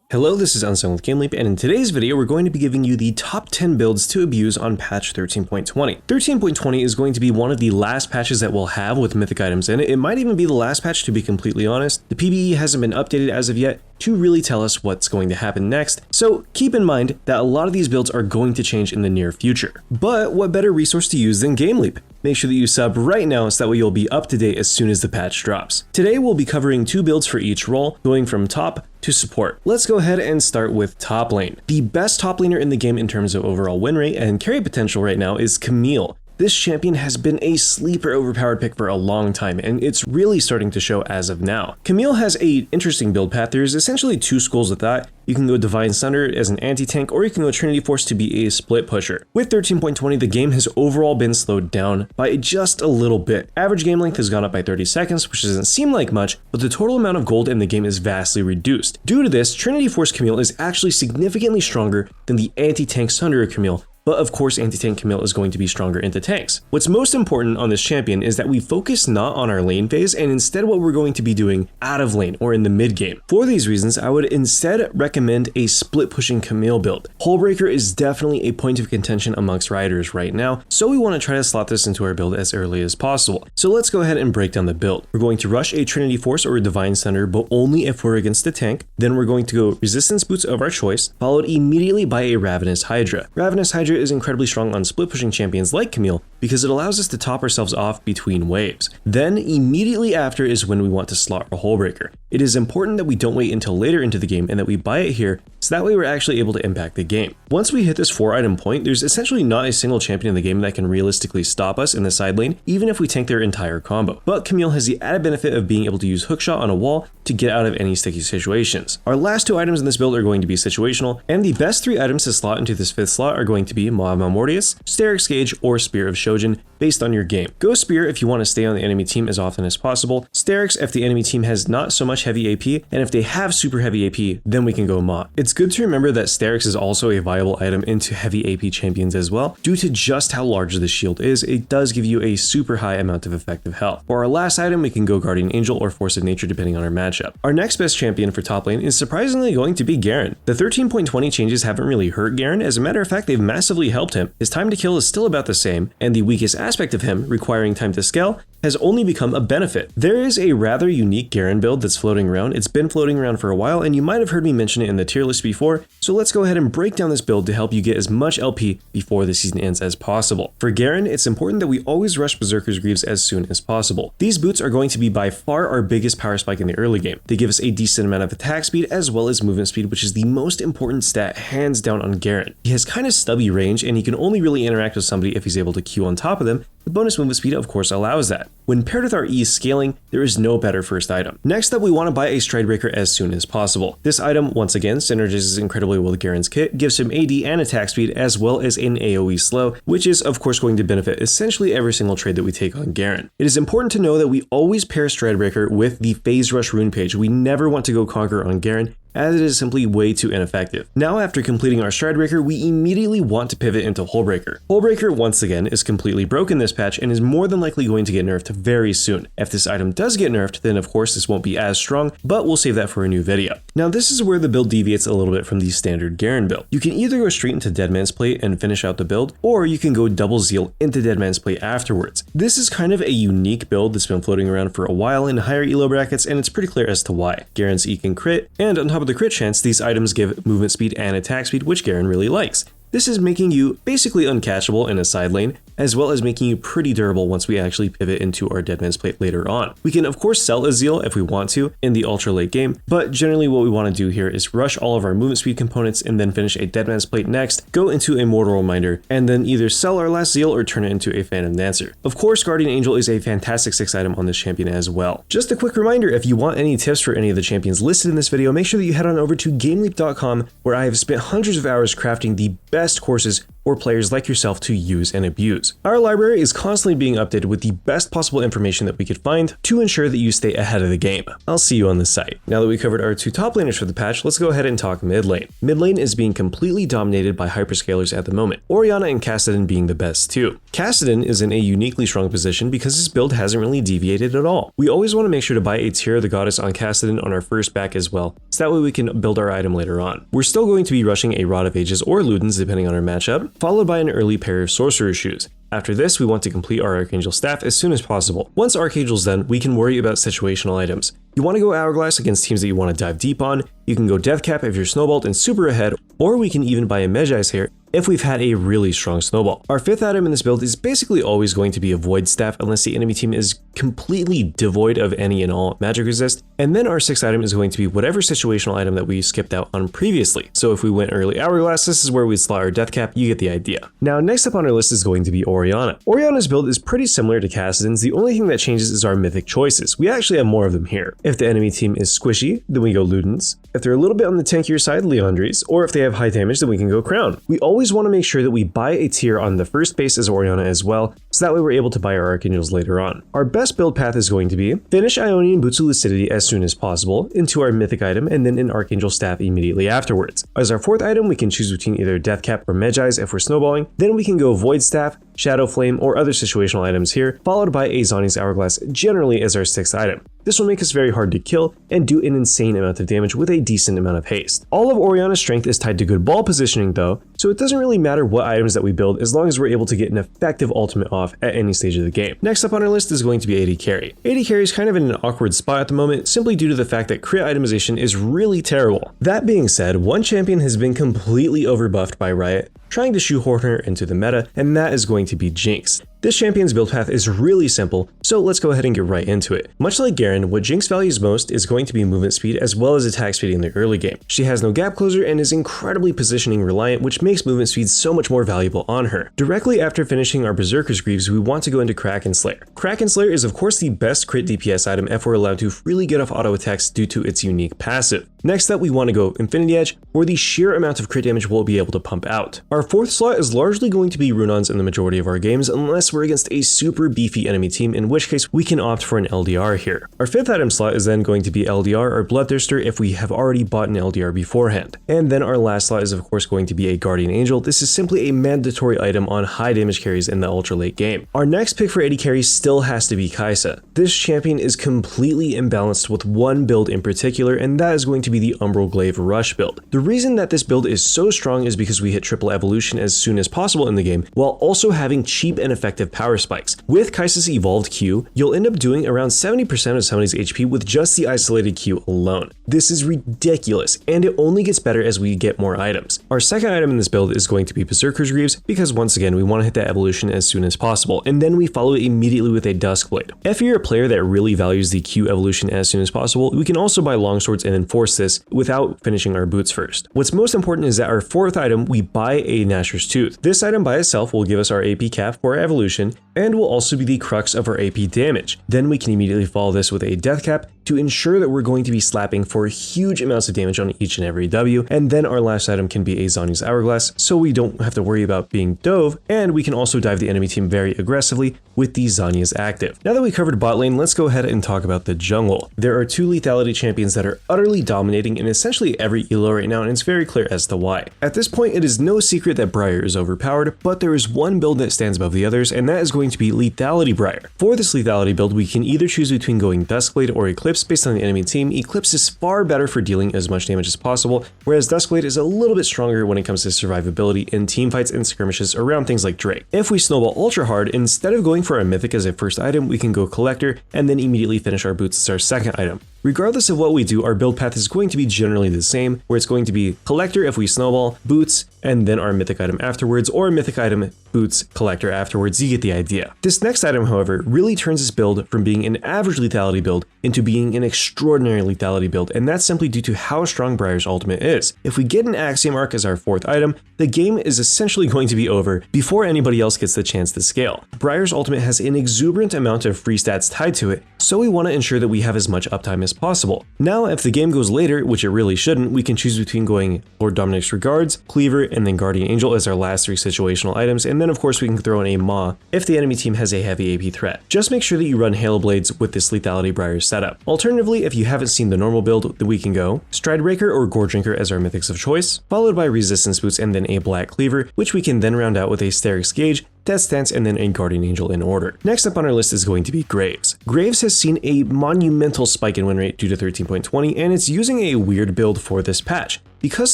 Hello, this is Unsung with GameLeap, and in today's video, we're going to be giving you the top 10 builds to abuse on patch 13.20. 13.20 is going to be one of the last patches that we'll have with mythic items in it. It might even be the last patch, to be completely honest. The PBE hasn't been updated as of yet to really tell us what's going to happen next, so keep in mind that a lot of these builds are going to change in the near future. But what better resource to use than GameLeap? Make sure that you sub right now so that way you'll be up to date as soon as the patch drops. Today we'll be covering 2 builds for each role, going from top to support. Let's go ahead and start with top lane. The best top laner in the game in terms of overall win rate and carry potential right now is Camille. This champion has been a sleeper overpowered pick for a long time, and it's really starting to show as of now. Camille has an interesting build path. There's essentially 2 schools with that. You can go Divine Sunder as an anti-tank, or you can go Trinity Force to be a split pusher. With 13.20, the game has overall been slowed down by just a little bit. Average game length has gone up by 30 seconds, which doesn't seem like much, but the total amount of gold in the game is vastly reduced. Due to this, Trinity Force Camille is actually significantly stronger than the anti-tank Sunderer Camille, but of course anti-tank Camille is going to be stronger into tanks. What's most important on this champion is that we focus not on our lane phase and instead what we're going to be doing out of lane or in the mid game. For these reasons, I would instead recommend a split pushing Camille build. Hullbreaker is definitely a point of contention amongst riders right now, so we want to try to slot this into our build as early as possible. So let's go ahead and break down the build. We're going to rush a Trinity Force or a Divine Sunder, but only if we're against the tank. Then we're going to go Resistance Boots of our choice, followed immediately by a Ravenous Hydra. Ravenous Hydra is incredibly strong on split pushing champions like Camille because it allows us to top ourselves off between waves. Then immediately after is when we want to slot our Hullbreaker. It is important that we don't wait until later into the game and that we buy it here so that way we're actually able to impact the game. Once we hit this 4-item point, there's essentially not a single champion in the game that can realistically stop us in the side lane, even if we tank their entire combo. But Camille has the added benefit of being able to use hookshot on a wall to get out of any sticky situations. Our last 2 items in this build are going to be situational, and the best 3 items to slot into this 5th slot are going to be Maw Malmortius, Sterix Gauge, or Spear of Shojin, based on your game. Go Spear if you want to stay on the enemy team as often as possible, Sterix if the enemy team has not so much heavy AP, and if they have super heavy AP, then we can go Maw. It's good to remember that Sterix is also a viable item into heavy AP champions as well. Due to just how large the shield is, it does give you a super high amount of effective health. For our last item, we can go Guardian Angel or Force of Nature depending on our matchup. Our next best champion for top lane is surprisingly going to be Garen. The 13.20 changes haven't really hurt Garen. As a matter of fact, they've massively helped him. His time to kill is still about the same, and the weakest aspect of him, requiring time to scale, has only become a benefit. There is a rather unique Garen build that's floating around. It's been floating around for a while, and you might have heard me mention it in the tier list before, so let's go ahead and break down this build to help you get as much LP before the season ends as possible. For Garen, it's important that we always rush Berserker's Greaves as soon as possible. These boots are going to be by far our biggest power spike in the early game. They give us a decent amount of attack speed as well as movement speed, which is the most important stat hands down on Garen. He has kind of stubby range, and he can only really interact with somebody if he's able to Q on top of them. The bonus movement speed of course allows that. When paired with our E scaling, there is no better first item. Next up, we want to buy a Stridebreaker as soon as possible. This item, once again, synergizes incredibly well with Garen's kit, gives him AD and attack speed as well as an AoE slow, which is of course going to benefit essentially every single trade that we take on Garen. It is important to know that we always pair Stridebreaker with the Phase Rush rune page. We never want to go Conquer on Garen, as it is simply way too ineffective. Now after completing our Stridebreaker, we immediately want to pivot into Hullbreaker. Hullbreaker once again is completely broken this patch and is more than likely going to get nerfed very soon. If this item does get nerfed, then of course this won't be as strong, but we'll save that for a new video. Now this is where the build deviates a little bit from the standard Garen build. You can either go straight into Deadman's Plate and finish out the build, or you can go double Zeal into Deadman's Plate afterwards. This is kind of a unique build that's been floating around for a while in higher elo brackets, and it's pretty clear as to why. Garen's E can crit, and on top of the crit chance, these items give movement speed and attack speed, which Garen really likes. This is making you basically uncatchable in a side lane, as well as making you pretty durable once we actually pivot into our Deadman's Plate later on. We can of course sell a Zeal if we want to in the ultra late game, but generally what we want to do here is rush all of our movement speed components and then finish a Deadman's Plate next, go into a Mortal Reminder, and then either sell our last Zeal or turn it into a Phantom Dancer. Of course, Guardian Angel is a fantastic 6th item on this champion as well. Just a quick reminder, if you want any tips for any of the champions listed in this video, make sure that you head on over to GameLeap.com, where I have spent hundreds of hours crafting the best courses or players like yourself to use and abuse. Our library is constantly being updated with the best possible information that we could find to ensure that you stay ahead of the game. I'll see you on the site. Now that we covered our two top laners for the patch, let's go ahead and talk mid lane. Mid lane is being completely dominated by hyperscalers at the moment, Orianna and Kassadin being the best too. Kassadin is in a uniquely strong position because his build hasn't really deviated at all. We always want to make sure to buy a Tear of the Goddess on Kassadin on our first back as well, so that way we can build our item later on. We're still going to be rushing a Rod of Ages or Ludens depending on our matchup, followed by an early pair of Sorcerer Shoes. After this, we want to complete our Archangel Staff as soon as possible. Once Archangel's done, we can worry about situational items. You want to go Hourglass against teams that you want to dive deep on, you can go Death Cap if you're snowballed and super ahead, or we can even buy a Medjai's Hair if we've had a really strong snowball. Our fifth item in this build is basically always going to be a Void Staff unless the enemy team is completely devoid of any and all magic resist, and then our sixth item is going to be whatever situational item that we skipped out on previously. So if we went early Hourglass, this is where we slot our Death Cap, you get the idea. Now next up on our list is going to be Orianna. Orianna's build is pretty similar to Kassadin's, the only thing that changes is our mythic choices. We actually have more of them here. If the enemy team is squishy, then we go Ludens. If they're a little bit on the tankier side, Liandry's, or if they have high damage, then we can go Crown. We always want to make sure that we buy a tier on the first base as Orianna as well, so that way we're able to buy our Archangels later on. Our best build path is going to be finish Ionian Boots of Lucidity as soon as possible into our mythic item and then an Archangel Staff immediately afterwards. As our fourth item, we can choose between either Death Cap or Medjai's if we're snowballing, then we can go Void Staff, Shadow Flame, or other situational items here, followed by a Zhonya's Hourglass generally as our sixth item. This will make us very hard to kill and do an insane amount of damage with a decent amount of haste. All of Orianna's strength is tied to good ball positioning though, so it doesn't really matter what items that we build as long as we're able to get an effective ultimate off at any stage of the game. Next up on our list is going to be AD Carry. AD Carry is kind of in an awkward spot at the moment simply due to the fact that crit itemization is really terrible. That being said, one champion has been completely overbuffed by Riot, trying to shoehorn her into the meta, and that is going to be Jinx. This champion's build path is really simple, so let's go ahead and get right into it. Much like Garen, what Jinx values most is going to be movement speed as well as attack speed in the early game. She has no gap closer and is incredibly positioning reliant, which makes movement speed so much more valuable on her. Directly after finishing our Berserker's Greaves, we want to go into Kraken Slayer. Kraken Slayer is of course the best crit DPS item if we're allowed to freely get off auto attacks due to its unique passive. Next up, we want to go Infinity Edge, for the sheer amount of crit damage we'll be able to pump out. Our fourth slot is largely going to be Runons in the majority of our games, unless we're against a super beefy enemy team, in which case we can opt for an LDR here. Our fifth item slot is then going to be LDR or Bloodthirster if we have already bought an LDR beforehand. And then our last slot is of course going to be a Guardian Angel. This is simply a mandatory item on high damage carries in the ultra late game. Our next pick for AD carry still has to be Kai'Sa. This champion is completely imbalanced with one build in particular, and that is going to be the Umbral Glaive Rush build. The reason that this build is so strong is because we hit triple evolution as soon as possible in the game, while also having cheap and effective power spikes. With Kai'Sa's evolved Q, you'll end up doing around 70% of somebody's HP with just the isolated Q alone. This is ridiculous, and it only gets better as we get more items. Our second item in this build is going to be Berserker's Greaves, because once again, we want to hit that evolution as soon as possible, and then we follow it immediately with a Duskblade. If you're a player that really values the Q evolution as soon as possible, we can also buy longswords and enforce this without finishing our boots first. What's most important is that our fourth item, we buy a Gnasher's Tooth. This item by itself will give us our AP cap for our evolution, and will also be the crux of our AP damage. Then we can immediately follow this with a Death Cap to ensure that we're going to be slapping for huge amounts of damage on each and every W, and then our last item can be a Zhonya's Hourglass, so we don't have to worry about being dove, and we can also dive the enemy team very aggressively with the Zhonya's active. Now that we covered bot lane, let's go ahead and talk about the jungle. There are two lethality champions that are utterly dominating in essentially every elo right now, and it's very clear as to why. At this point, it is no secret that Briar is overpowered, but there is one build that stands above the others, and that is going to be Lethality Briar. For this lethality build, we can either choose between going Duskblade or Eclipse based on the enemy team. Eclipse is far better for dealing as much damage as possible, whereas Duskblade is a little bit stronger when it comes to survivability in teamfights and skirmishes around things like Drake. If we snowball ultra hard, instead of going for a mythic as a first item, we can go Collector and then immediately finish our boots as our second item. Regardless of what we do, our build path is going to be generally the same, where it's going to be Collector if we snowball, Boots, and then our mythic item afterwards, or mythic item, Boots, Collector afterwards. You get the idea. This next item, however, really turns this build from being an average lethality build into being an extraordinary lethality build, and that's simply due to how strong Briar's ultimate is. If we get an Axiom Arc as our fourth item, the game is essentially going to be over before anybody else gets the chance to scale. Briar's ultimate has an exuberant amount of free stats tied to it, so we want to ensure that we have as much uptime as possible. Now, if the game goes later, which it really shouldn't, we can choose between going Lord Dominic's Regards, Cleaver, and then Guardian Angel as our last 3 situational items, and then of course we can throw in a Maw if the enemy team has a heavy AP threat. Just make sure that you run Hail Blades with this Lethality Briar setup. Alternatively, if you haven't seen the normal build, then we can go Stride Breaker or Gore Drinker as our mythics of choice, followed by Resistance Boots and then a Black Cleaver, which we can then round out with a Sterix Gauge, Death Stance, and then a Guardian Angel in order. Next up on our list is going to be Graves. Graves has seen a monumental spike in win rate due to 13.20, and it's using a weird build for this patch. Because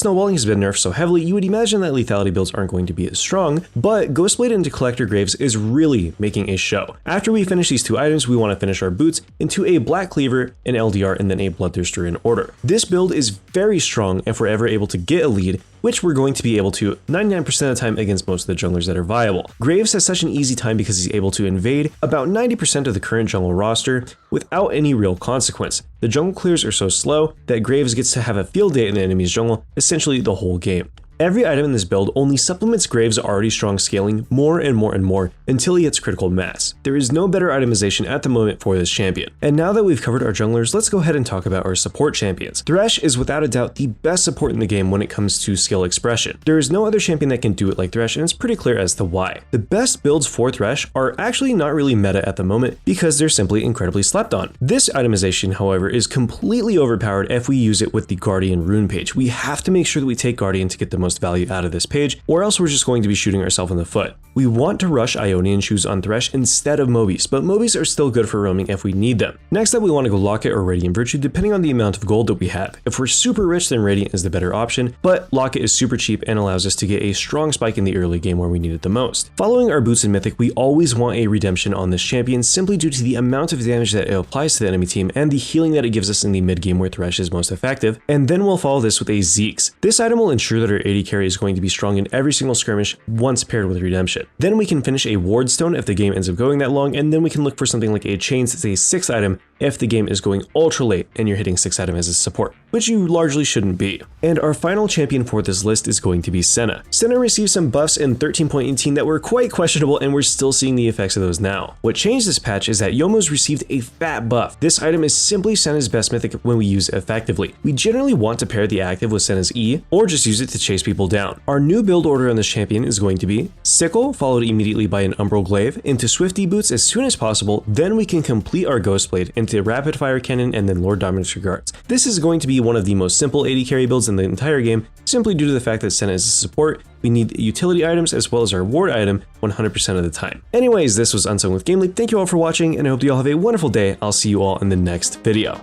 snowballing has been nerfed so heavily, you would imagine that lethality builds aren't going to be as strong, but Ghostblade into Collector Graves is really making a show. After we finish these 2 items, we want to finish our boots into a Black Cleaver, an LDR, and then a Bloodthirster in order. This build is very strong if we're ever able to get a lead, which we're going to be able to 99% of the time against most of the junglers that are viable. Graves has such an easy time because he's able to invade about 90% of the current jungle roster without any real consequence. The jungle clears are so slow that Graves gets to have a field day in the enemy's jungle essentially the whole game. Every item in this build only supplements Graves' already strong scaling more and more and more until he hits critical mass. There is no better itemization at the moment for this champion. And now that we've covered our junglers, let's go ahead and talk about our support champions. Thresh is without a doubt the best support in the game when it comes to skill expression. There is no other champion that can do it like Thresh, and it's pretty clear as to why. The best builds for Thresh are actually not really meta at the moment because they're simply incredibly slept on. This itemization, however, is completely overpowered if we use it with the Guardian rune page. We have to make sure that we take Guardian to get the most value out of this page, or else we're just going to be shooting ourselves in the foot. We want to rush Ionian Shoes on Thresh instead of Mobies, but Mobies are still good for roaming if we need them. Next up, we want to go Locket or Radiant Virtue depending on the amount of gold that we have. If we're super rich, then Radiant is the better option, but Locket is super cheap and allows us to get a strong spike in the early game where we need it the most. Following our boots in Mythic, we always want a Redemption on this champion simply due to the amount of damage that it applies to the enemy team and the healing that it gives us in the mid game where Thresh is most effective, and then we'll follow this with a Zeke's. This item will ensure that our AD carry is going to be strong in every single skirmish once paired with Redemption. Then we can finish a Ward Stone if the game ends up going that long, and then we can look for something like a Chains that's a 6th item if the game is going ultra late and you're hitting 6th item as a support, which you largely shouldn't be. And our final champion for this list is going to be Senna. Senna received some buffs in 13.18 that were quite questionable, and we're still seeing the effects of those now. What changed this patch is that Youmuu's received a fat buff. This item is simply Senna's best mythic when we use it effectively. We generally want to pair the active with Senna's E, or just use it to chase people down. Our new build order on this champion is going to be Sickle, followed immediately by an Umbral Glaive, into Swifty Boots as soon as possible, then we can complete our Ghostblade into Rapid Fire Cannon and then Lord Dominic's Regards. This is going to be one of the most simple AD carry builds in the entire game, simply due to the fact that Senna is a support. We need utility items as well as our ward item 100% of the time. Anyways, this was Unsung with GameLeap. Thank you all for watching, and I hope you all have a wonderful day. I'll see you all in the next video.